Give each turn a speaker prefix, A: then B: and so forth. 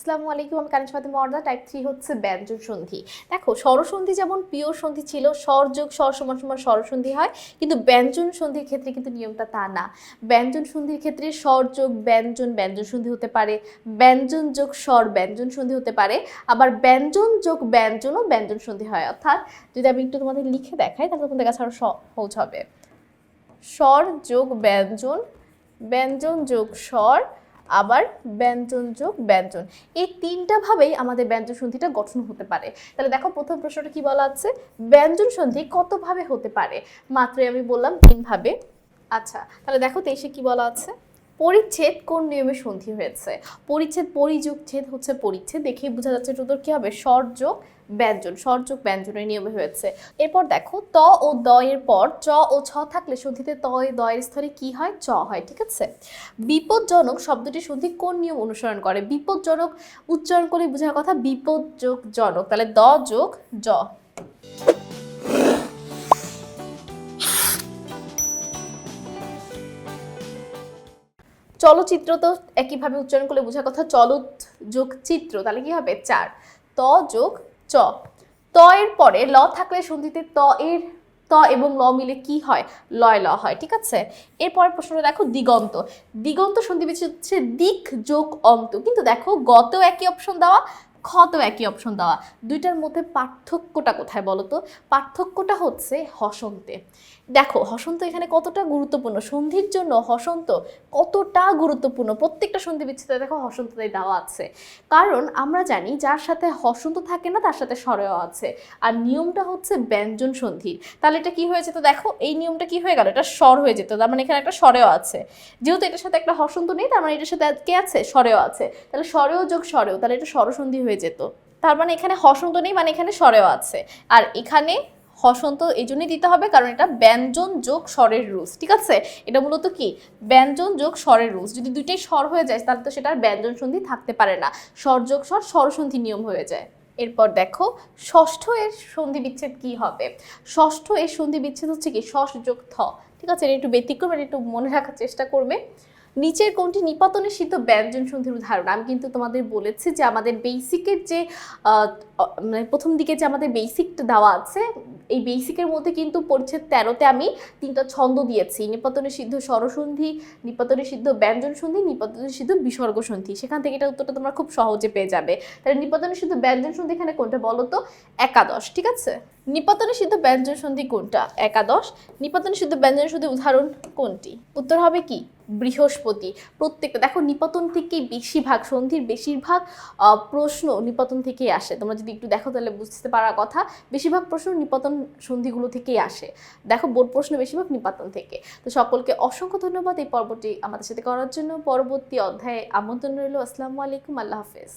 A: আসসালামু আলাইকুম, আমি কানিজ ফাতেমা অর্দা। টাইপ 3 হচ্ছে ব্যঞ্জন সন্ধি। দেখো, স্বরসন্ধি যেমন পিওর সন্ধি ছিল, স্বর যোগ স্বর সমান সমান স্বরসন্ধি হয়, কিন্তু ব্যঞ্জন সন্ধির ক্ষেত্রে কিন্তু নিয়মটা তা না। ব্যঞ্জন সন্ধির ক্ষেত্রে স্বর যোগ ব্যঞ্জন ব্যঞ্জন সন্ধি হতে পারে, ব্যঞ্জন যোগ স্বর ব্যঞ্জন সন্ধি হতে পারে, আবার ব্যঞ্জন যোগ ব্যঞ্জনও ব্যঞ্জন সন্ধি হয়। অর্থাৎ যদি আমি একটু তোমাদের লিখে দেখাই তাহলে তোমাদের কাছে আরো সহজ হবে। স্বর যোগ ব্যঞ্জন, ব্যঞ্জন যোগ স্বর, আবার ব্যঞ্জন যোগ ব্যঞ্জন, এই তিনটা ভাবেই আমাদের ব্যঞ্জন সন্ধিটা গঠন হতে পারে। তাহলে দেখো, প্রথম প্রশ্নটা কি বলা আছে, ব্যঞ্জন সন্ধি কত ভাবে হতে পারে? মাত্রই আমি বললাম 3 ভাবে। আচ্ছা, তাহলে দেখো 23-এ কি বলা আছে, পরিচ্ছেদ কোন নিয়মে সন্ধি হয়েছে? পরিচ্ছেদ পরিযোগ ছেদ হচ্ছে পরিচ্ছেদ, দেখেই বোঝা যাচ্ছে উত্তর কি হবে, স্বর যোগ ব্যঞ্জন, স্বর যোগ ব্যঞ্জনের নিয়মে হয়েছে। এরপর দেখো, ত ও দ এর পর চ ও ছ থাকলে সন্ধিতে ত এ দ এর স্থলে কি হয়, চ হয়। ঠিক আছে, বিপজ্জনক শব্দটি সন্ধি কোন নিয়ম অনুসরণ করে? বিপজ্জনক উচ্চারণ করে বোঝার কথা, বিপদ যোগ জনক, তাহলে দ যোগ জ। চলচ্চিত্র তো একইভাবে উচ্চারণ করলে বোঝার কথা, চলত যোগ চিত্র, তাহলে কি হবে 4, ত যোগ চ। ত এর পরে ল থাকলে সন্ধিতে ত এবং ল মিলে কি হয়, লয় ল হয়। ঠিক আছে, এরপরের প্রশ্নটা দেখো, দিগন্ত। দিগন্ত সন্ধি বিচ্ছেদ হচ্ছে দিক যোগ অন্ত, কিন্তু দেখো গতেও একই অপশন দেওয়া, খতেও একই অপশন দেওয়া, দুইটার মধ্যে পার্থক্যটা কোথায় বলো তো? পার্থক্যটা হচ্ছে হসন্তে। দেখো হসন্ত এখানে কতটা গুরুত্বপূর্ণ, সন্ধির জন্য হসন্ত কতটা গুরুত্বপূর্ণ, প্রত্যেকটা সন্ধি বিচ্ছেদে দেখো হসন্তটাই দেওয়া আছে। কারণ আমরা জানি যার সাথে হসন্ত থাকে না তার সাথে স্বরেও আছে, আর নিয়মটা হচ্ছে ব্যঞ্জন সন্ধির। তাহলে এটা কি হয়ে যেত, দেখো এই নিয়মটা কি হয়ে গেল, এটা স্বর হয়ে যেত, তার মানে এখানে একটা স্বরেও আছে। যেহেতু এটার সাথে একটা হসন্ত নেই, তার মানে এটার সাথে কে আছে, স্বরেও আছে, তাহলে স্বরেও যোগ স্বরেও, তাহলে এটা স্বরসন্ধি হয়ে যেত। তার মানে এখানে হসন্ত নেই, মানে এখানে স্বরেও আছে, আর এখানে হসন্ত এই জন্যই দিতে হবে কারণ এটা ব্যঞ্জন যোগ স্বরের রুলস। ঠিক আছে, এটা মূলত কি, ব্যঞ্জন যোগ স্বরের রুলস। যদি দুইটাই স্বর হয়ে যায় তাহলে তো সেটার ব্যঞ্জন সন্ধি থাকতে পারে না, স্বর যোগ স্বর স্বরসন্ধি নিয়ম হয়ে যায়। এরপর দেখো, ষষ্ঠ এর সন্ধি বিচ্ছেদ কি হবে? ষষ্ঠ এর সন্ধি বিচ্ছেদ হচ্ছে কি, ষষ্ঠ যোগ থ। ঠিক আছে, এটা একটু ব্যতিক্রম, এটা একটু মনে রাখার চেষ্টা করবে। নিচের কোনটি নিপাতনে সিদ্ধ ব্যঞ্জন সন্ধির উদাহরণ? আমি কিন্তু তোমাদের বলেছি যে আমাদের বেসিকের যে মানে প্রথম দিকে যে আমাদের বেসিকটা দেওয়া আছে, এই বেসিকের মধ্যে কিন্তু পরিচ্ছেদ 13-তে আমি 3টা ছন্দ দিয়েছি, নিপাতনে সিদ্ধ স্বরসন্ধি, নিপাতনে সিদ্ধ ব্যঞ্জন সন্ধি, নিপাতনে সিদ্ধ বিসর্গ সন্ধি। সেখান থেকে এটা উত্তরটা তোমরা খুব সহজে পেয়ে যাবে। তাহলে নিপাতনে সিদ্ধ ব্যঞ্জন সন্ধি এখানে কোনটা বলো তো? একাদশ। ঠিক আছে, নিপাতনে সিদ্ধ ব্যঞ্জন সন্ধি কোনটা? একাদশ। নিপাতনে সিদ্ধ ব্যঞ্জন সন্ধির উদাহরণ কোনটি? উত্তর হবে কি, বৃহস্পতি। প্রত্যেকটা দেখো নিপাতন থেকেই বেশিরভাগ সন্ধির বেশিরভাগ প্রশ্ন নিপাতন থেকেই আসে। তোমরা যদি একটু দেখো তাহলে বুঝতে পারার কথা, বেশিরভাগ প্রশ্ন নিপাতন সন্ধিগুলো থেকেই আসে। দেখো বোর্ড প্রশ্ন বেশিরভাগ নিপাতন থেকে। তো সকলকে অসংখ্য ধন্যবাদ এই পর্বটি আমাদের সাথে করার জন্য। পরবর্তী অধ্যায়ে আমন্ত্রণ রইল। আসসালামু আলাইকুম, আল্লাহ হাফেজ।